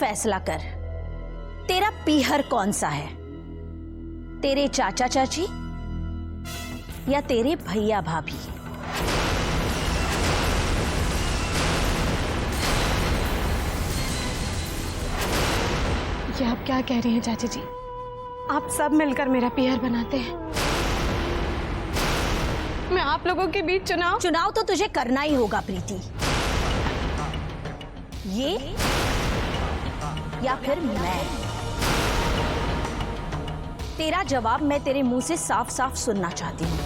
फैसला कर, तेरा पीहर कौन सा है? तेरे चाचा चाची या तेरे भैया भाभी? ये आप क्या कह रही हैं चाची जी? आप सब मिलकर मेरा पीहर बनाते हैं। मैं आप लोगों के बीच चुनाव तो तुझे करना ही होगा प्रीति। ये या फिर मैं? तेरा जवाब मैं तेरे मुंह से साफ साफ सुनना चाहती हूँ।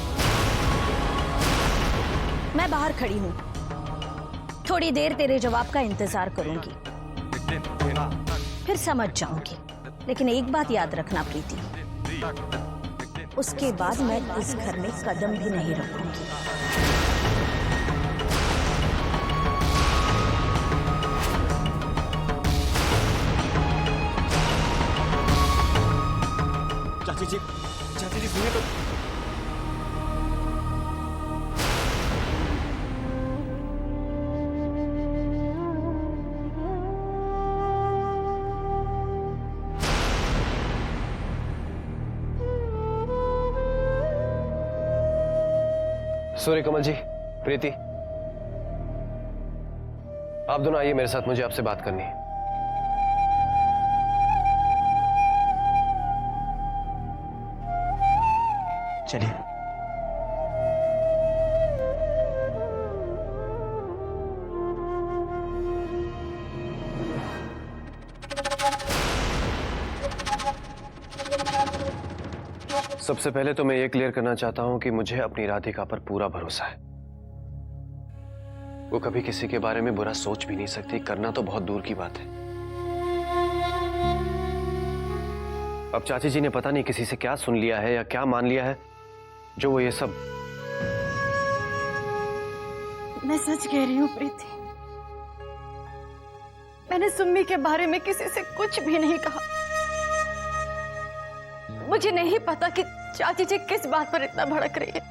मैं बाहर खड़ी हूँ, थोड़ी देर तेरे जवाब का इंतजार करूंगी, फिर समझ जाऊंगी। लेकिन एक बात याद रखना प्रीति, उसके बाद मैं इस घर में कदम भी नहीं रखूंगी। चाची जी सुनिए तो। सूर्य कमल जी, प्रीति, आप दोनों आइए मेरे साथ, मुझे आपसे बात करनी है। चलिए। सबसे पहले तो मैं ये क्लियर करना चाहता हूं कि मुझे अपनी राधिका पर पूरा भरोसा है। वो कभी किसी के बारे में बुरा सोच भी नहीं सकती, करना तो बहुत दूर की बात है। अब चाची जी ने पता नहीं किसी से क्या सुन लिया है या क्या मान लिया है जो वो ये सब। मैं सच कह रही हूँ प्रीति, मैंने सुम्मी के बारे में किसी से कुछ भी नहीं कहा। मुझे नहीं पता कि चाची जी किस बात पर इतना भड़क रही है।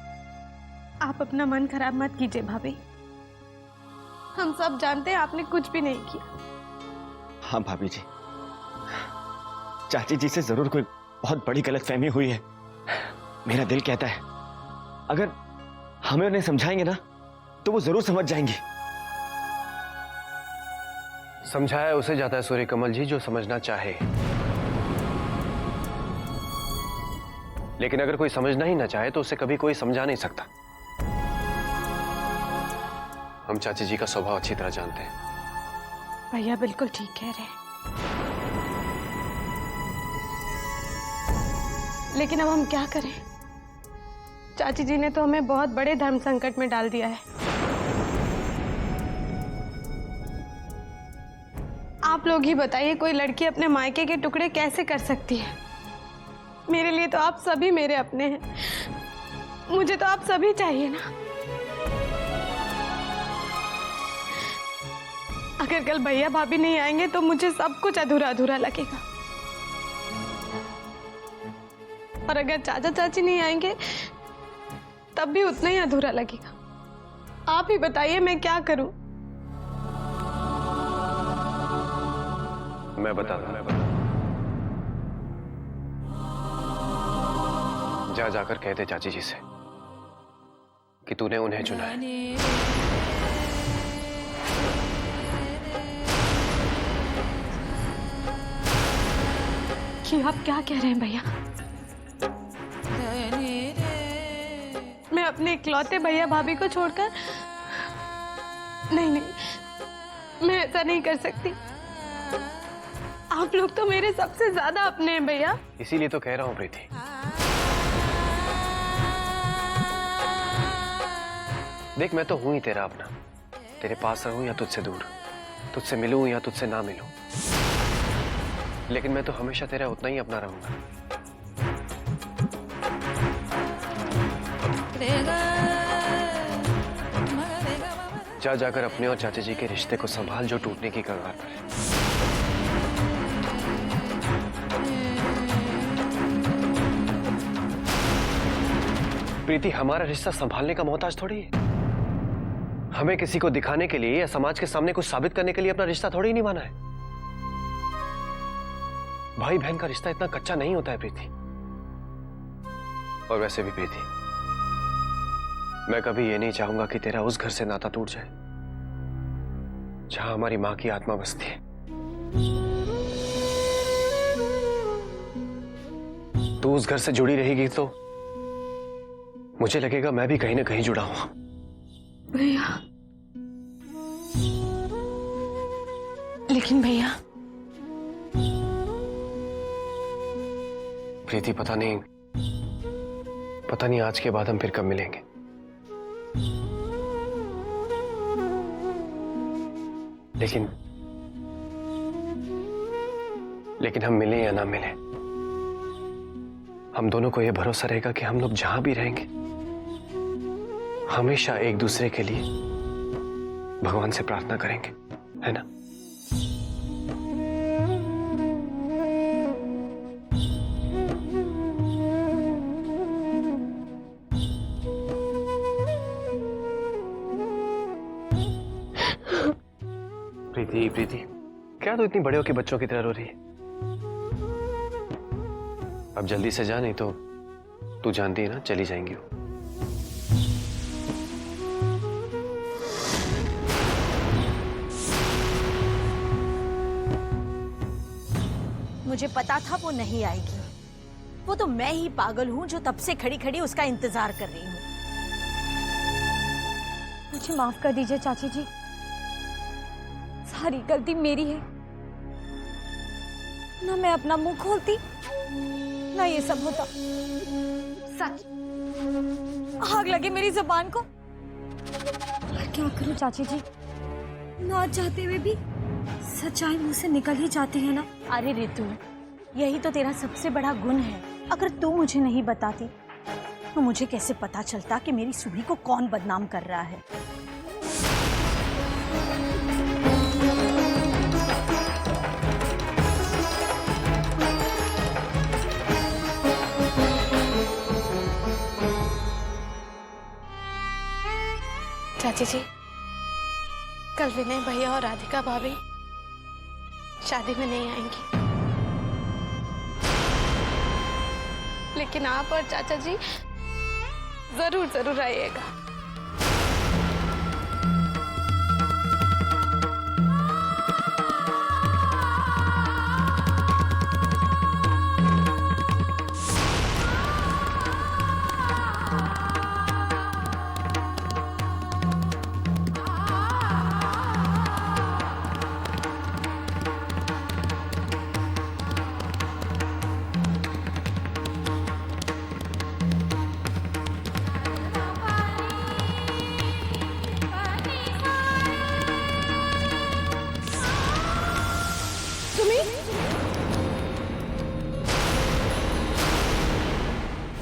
आप अपना मन खराब मत कीजिए भाभी, हम सब जानते हैं आपने कुछ भी नहीं किया। हाँ भाभी जी, चाची जी से जरूर कोई बहुत बड़ी गलतफहमी हुई है। मेरा दिल कहता है अगर हमें उन्हें समझाएंगे ना तो वो जरूर समझ जाएंगी। समझाया उसे जाता है सूर्य कमल जी जो समझना चाहे, लेकिन अगर कोई समझना ही ना चाहे तो उसे कभी कोई समझा नहीं सकता। हम चाची जी का स्वभाव अच्छी तरह जानते हैं। भैया बिल्कुल ठीक कह रहे हैं, लेकिन अब हम क्या करें? चाची जी ने तो हमें बहुत बड़े धर्म संकट में डाल दिया है। आप लोग ही बताइए, कोई लड़की अपने मायके के टुकड़े कैसे कर सकती है? मेरे लिए तो आप सभी मेरे अपने हैं, मुझे तो आप सभी चाहिए ना। अगर कल भैया भाभी नहीं आएंगे तो मुझे सब कुछ अधूरा अधूरा लगेगा, और अगर चाचा चाची नहीं आएंगे तब भी उतना ही अधूरा लगेगा। आप ही बताइए मैं क्या करूं? मैं बताता हूं। जा जाकर कह दे चाची जी से कि तूने उन्हें चुना है। कि आप क्या कह रहे हैं भैया? मैं अपने इकलौते भैया भाभी को छोड़कर नहीं, मैं ऐसा नहीं कर सकती। आप लोग तो मेरे सबसे ज्यादा अपने हैं भैया। इसीलिए तो कह रहा हूं प्रीति, देख मैं तो हूं ही तेरा अपना, तेरे पास रहूं या तुझसे दूर, तुझसे मिलूं या तुझसे ना मिलूं, लेकिन मैं तो हमेशा तेरा उतना ही अपना रहूंगा। जा जाकर अपने और चाचा जी के रिश्ते को संभाल जो टूटने की कगार पर है। प्रीति, हमारा रिश्ता संभालने का मोहताज थोड़ी है। हमें किसी को दिखाने के लिए या समाज के सामने कुछ साबित करने के लिए अपना रिश्ता थोड़ी निभाना है। भाई बहन का रिश्ता इतना कच्चा नहीं होता है प्रीति। और वैसे भी प्रीति, मैं कभी ये नहीं चाहूंगा कि तेरा उस घर से नाता टूट जाए जहां हमारी मां की आत्मा बसती है। तू उस घर से जुड़ी रहेगी तो मुझे लगेगा मैं भी कहीं ना कहीं जुड़ा हूं। भैया, लेकिन भैया, प्रीति पता नहीं आज के बाद हम फिर कब मिलेंगे। लेकिन हम मिले या ना मिले, हम दोनों को यह भरोसा रहेगा कि हम लोग जहां भी रहेंगे हमेशा एक दूसरे के लिए भगवान से प्रार्थना करेंगे, है ना? प्रीति, प्रीति, क्या तू इतनी बड़े होकर बच्चों की तरह रो रही है? अब जल्दी से जा, नहीं तो तू जानती है ना चली जाएंगी वो। मुझे पता था वो नहीं आएगी। वो तो मैं ही पागल हूं जो तब से खड़ी खड़ी उसका इंतजार कर रही हूं। मुझे माफ कर दीजिए चाची जी, सारी गलती मेरी है। ना मैं अपना मुंह खोलती, ना ये सब होता। सच, आग लगे मेरी जुबान को। पर क्या करूं चाची जी, ना चाहते हुए भी सच्चाई मुंह से निकल ही जाती है ना। अरे रितु, यही तो तेरा सबसे बड़ा गुण है। अगर तू मुझे नहीं बताती तो मुझे कैसे पता चलता कि मेरी सुभी को कौन बदनाम कर रहा है। चाची जी, कल विनय भैया और राधिका भाभी शादी में नहीं आएंगी, लेकिन आप और चाचा जी जरूर जरूर आइएगा।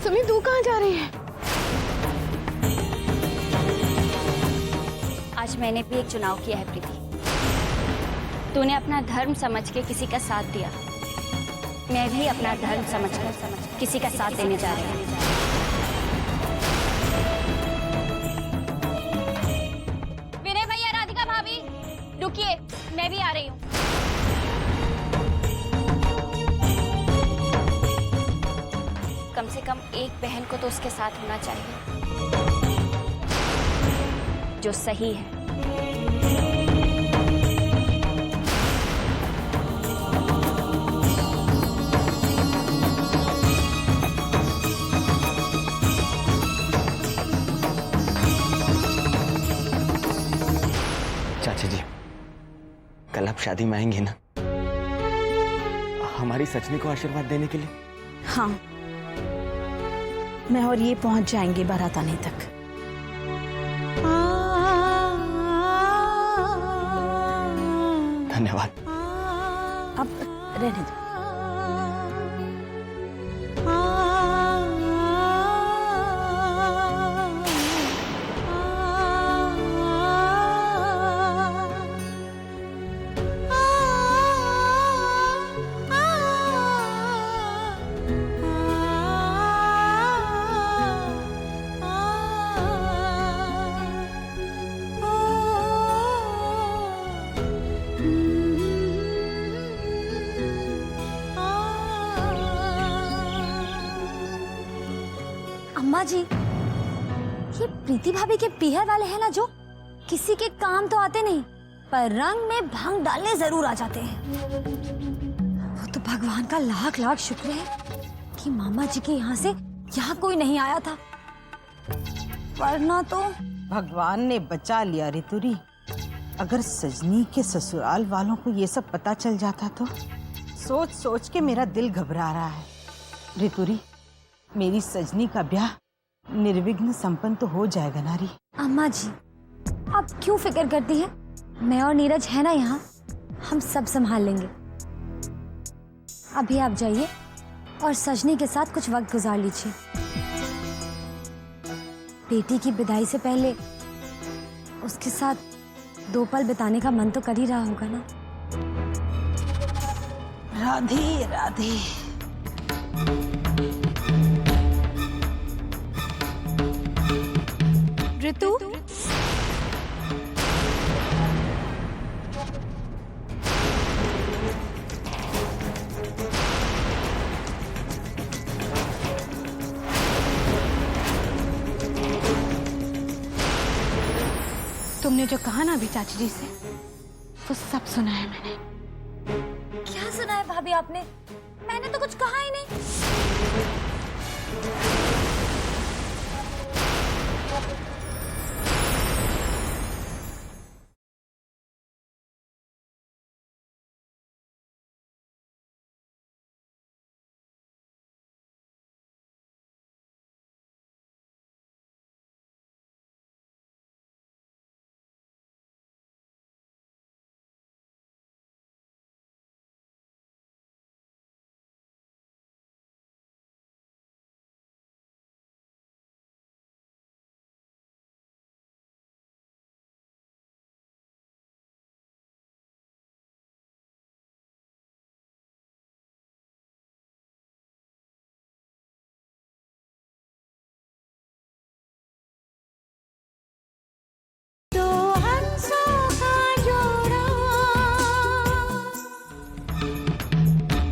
सुमी, तू कहाँ जा रही है? आज मैंने भी एक चुनाव किया है प्रीति। तूने अपना धर्म समझ के किसी का साथ दिया, मैं भी अपना धर्म समझकर किसी का साथ देने जा रही हूँ। विनय भैया, राधिका भाभी, रुकिए, मैं भी आ रही हूँ। कम से कम एक बहन को तो उसके साथ होना चाहिए जो सही है। चाचा जी, कल आप शादी में आएंगे ना, हमारी सचनी को आशीर्वाद देने के लिए? हाँ, मैं और ये पहुंच जाएंगे बारात आने तक। धन्यवाद। अब रहने दो। अम्मा जी, ये प्रीति भाभी के पीहर वाले हैं ना, जो किसी के काम तो आते नहीं पर रंग में भंग डालने जरूर आ जाते हैं। वो तो भगवान का लाख लाख शुक्र है कि मामा जी के यहाँ से यहाँ कोई नहीं आया था, वरना तो। भगवान ने बचा लिया ऋतुरी। अगर सजनी के ससुराल वालों को ये सब पता चल जाता तो सोच सोच के मेरा दिल घबरा रहा है। ऋतुरी, मेरी सजनी का ब्याह निर्विघ्न संपन्न तो हो जाएगा नारी। अम्मा जी, आप क्यों फिक्र करती हैं? मैं और नीरज है ना यहाँ, हम सब संभाल लेंगे। अभी आप जाइए और सजनी के साथ कुछ वक्त गुजार लीजिए। बेटी की विदाई से पहले उसके साथ 2 पल बिताने का मन तो कर ही रहा होगा ना। राधे राधे। ऋतु, तुमने जो कहा ना अभी चाची जी से, वो सब सुना है मैंने। क्या सुना है भाभी आपने? मैंने तो कुछ कहा ही नहीं।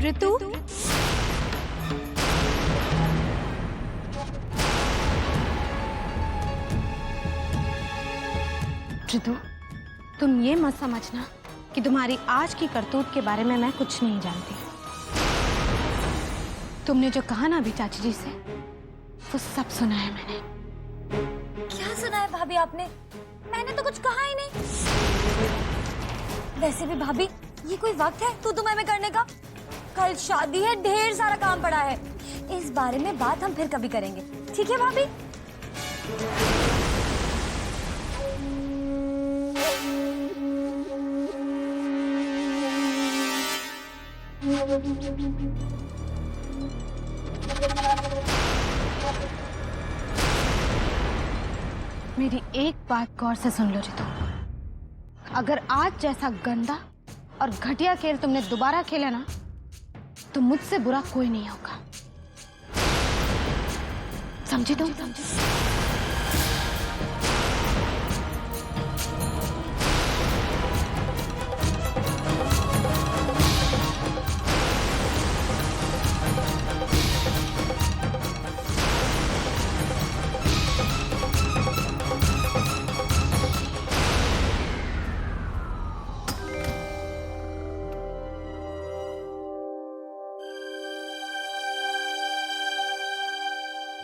ऋतु, ऋतु, तुम ये मत समझना कि तुम्हारी आज की करतूत के बारे में मैं कुछ नहीं जानती। तुमने जो कहा ना अभी चाची जी से, वो सब सुना है मैंने। क्या सुना है भाभी आपने? मैंने तो कुछ कहा ही नहीं। वैसे भी भाभी, ये कोई वक्त है तू तुम्हें में करने का? कल शादी है, ढेर सारा काम पड़ा है। इस बारे में बात हम फिर कभी करेंगे, ठीक है भाभी? मेरी एक बात गौर से सुन लो रितु, अगर आज जैसा गंदा और घटिया खेल तुमने दोबारा खेला ना, तो मुझसे बुरा कोई नहीं होगा। समझी तुम? समझी?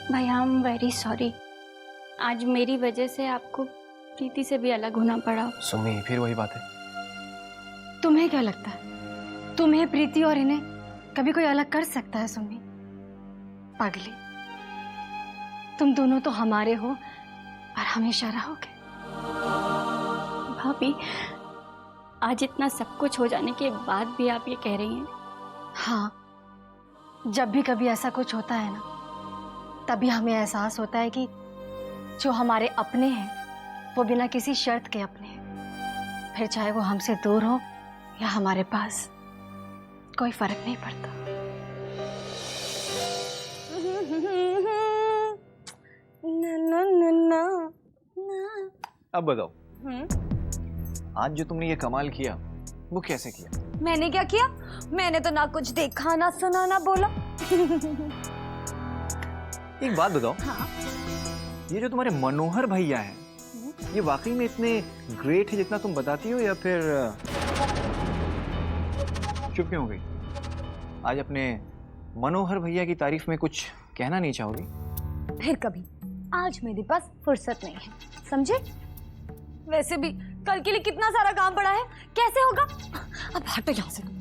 भाई, आई एम वेरी सॉरी। आज मेरी वजह से आपको प्रीति से भी अलग होना पड़ा। सुमी, फिर वही बात है। तुम्हें क्या लगता है तुम्हें प्रीति और इन्हें कभी कोई अलग कर सकता है? सुमी पागली, तुम दोनों तो हमारे हो और हमेशा रहोगे। भाभी, आज इतना सब कुछ हो जाने के बाद भी आप ये कह रही हैं? हाँ, जब भी कभी ऐसा कुछ होता है ना, तभी हमें एहसास होता है कि जो हमारे अपने हैं वो बिना किसी शर्त के अपने हैं। फिर चाहे वो हमसे दूर हो या हमारे पास, कोई फर्क नहीं पड़ता। अब बताओ, आज जो तुमने ये कमाल किया वो कैसे किया? मैंने क्या किया? मैंने तो ना कुछ देखा, ना सुना, ना बोला। एक बात बताओ, हाँ। ये जो तुम्हारे मनोहर भैया हैं, ये वाकई में इतने ग्रेट है जितना तुम बताती हो, या फिर चुप क्यों हो गई? आज अपने मनोहर भैया की तारीफ में कुछ कहना नहीं चाहोगी? फिर कभी, आज मेरे पास फुर्सत नहीं है, समझे? वैसे भी कल के लिए कितना सारा काम पड़ा है, कैसे होगा? अब हटो यहाँ से।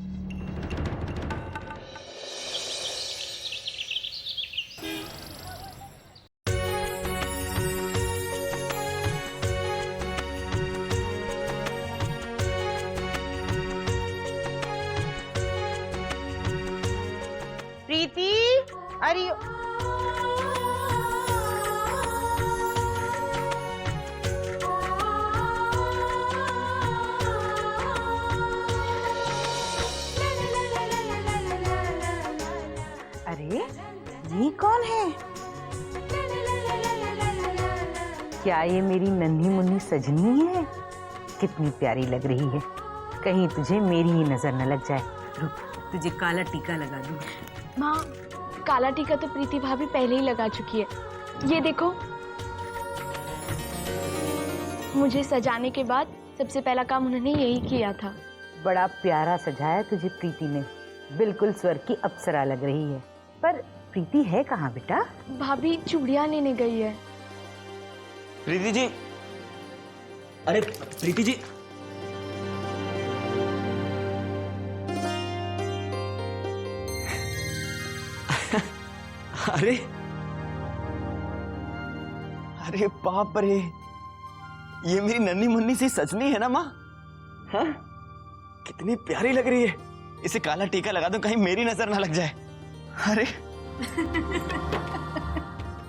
प्रीति, अरे अरे ये कौन है? क्या ये मेरी नन्ही मुन्नी सजनी है? कितनी प्यारी लग रही है। कहीं तुझे मेरी ही नजर न लग जाए। रुक, तुझे काला टीका लगा दूं। माँ, काला टीका तो प्रीति भाभी पहले ही लगा चुकी है। ये देखो, मुझे सजाने के बाद सबसे पहला काम उन्होंने यही किया था। बड़ा प्यारा सजाया तुझे प्रीति ने, बिल्कुल स्वर्ग की अप्सरा लग रही है। पर प्रीति है कहाँ बेटा? भाभी चूड़ियाँ लेने गई है। प्रीति जी, अरे प्रीति जी, अरे अरे बाप रे, ये मेरी नन्ही मुन्नी सी सजनी है ना माँ? हाँ, कितनी प्यारी लग रही है। इसे काला टीका लगा दूं, कहीं मेरी नजर ना लग जाए। अरे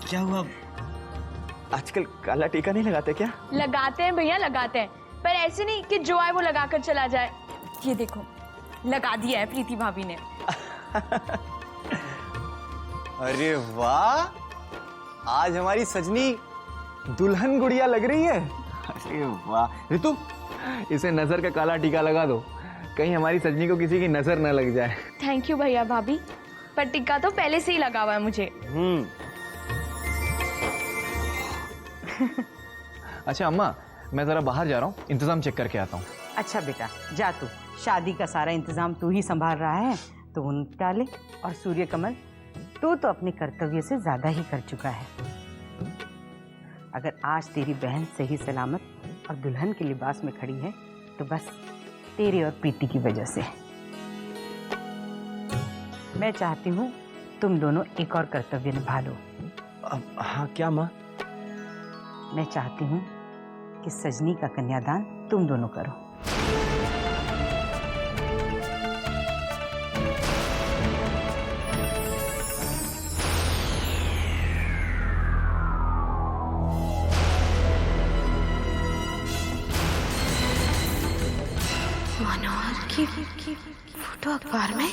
क्या हुआ, आजकल काला टीका नहीं लगाते क्या? लगाते हैं भैया, लगाते हैं, पर ऐसे नहीं कि जो आए वो लगाकर चला जाए। ये देखो, लगा दिया है प्रीति भाभी ने। अरे वाह, आज हमारी सजनी दुल्हन गुड़िया लग रही है। अरे वाह ऋतु, इसे नजर का काला टीका लगा दो, कहीं हमारी सजनी को किसी की नजर न लग जाए। थैंक यू भैया भाभी, पर टीका तो पहले से ही लगा हुआ है मुझे। अच्छा अम्मा, मैं जरा बाहर जा रहा हूँ, इंतजाम चेक करके आता हूँ। अच्छा बेटा, जा तू। शादी का सारा इंतजाम तू ही संभाल रहा है, तो उन डाले। और सूर्य कमल, तू तो अपने कर्तव्य से ज्यादा ही कर चुका है। अगर आज तेरी बहन सही सलामत और दुल्हन के लिबास में खड़ी है, तो बस तेरे और प्रीति की वजह से। मैं चाहती हूँ तुम दोनों एक और कर्तव्य निभा लो। हाँ, क्या माँ? मैं चाहती हूँ कि सजनी का कन्यादान तुम दोनों करो। मनोहर की फोटो अखबार में?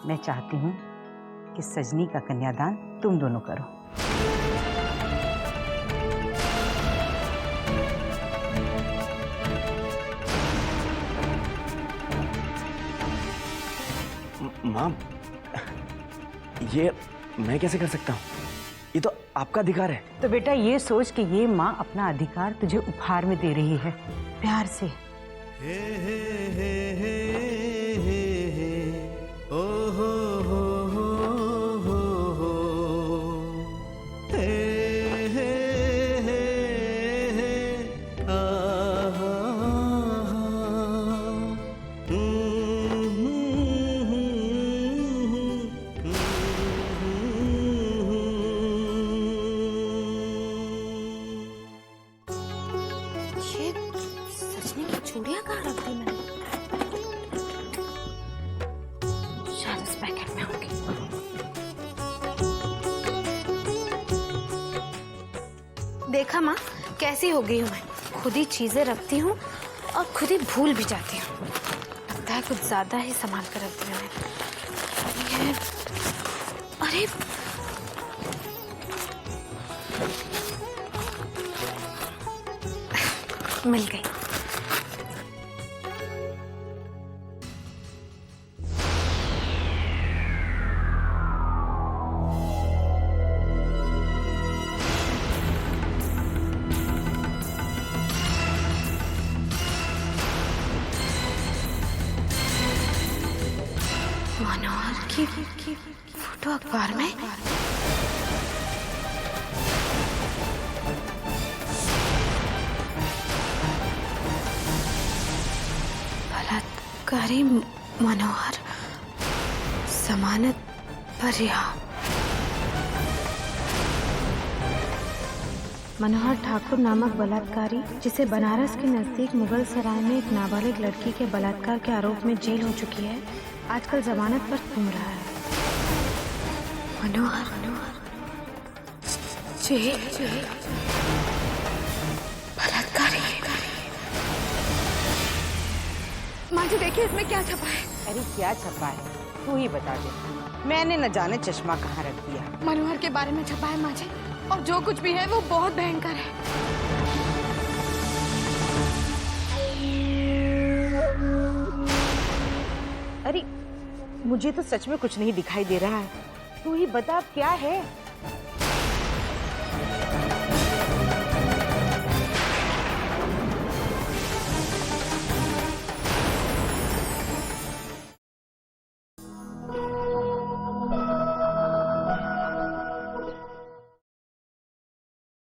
मैं चाहती हूँ कि सजनी का कन्यादान तुम दोनों करो। माँ, ये मैं कैसे कर सकता हूँ? ये तो आपका अधिकार है। तो बेटा, ये सोच कि ये माँ अपना अधिकार तुझे उपहार में दे रही है, प्यार से। देखा माँ, कैसी हो गई हूँ मैं। खुद ही चीजें रखती हूँ और खुद ही भूल भी जाती हूँ। लगता है कुछ ज्यादा ही संभाल कर रख दिया मैंने। अरे मिल गई। मनोहर की फोटो अखबार में। बलात्कारी मनोहर जमानत पर रिहा। मनोहर ठाकुर नामक बलात्कारी, जिसे बनारस के नजदीक मुगल सराय में एक नाबालिग लड़की के बलात्कार के आरोप में जेल हो चुकी है, आजकल जमानत पर घूम रहा है। मनोहर बलात्कारी। माँ जी देखिए इसमें क्या छपा है। अरे क्या छपा है, तू ही बता दे। मैंने न जाने चश्मा कहाँ रख दिया। मनोहर के बारे में छपा है माँ जी, और जो कुछ भी है वो बहुत भयंकर है। अरे मुझे तो सच में कुछ नहीं दिखाई दे रहा है, तू ही बता क्या है।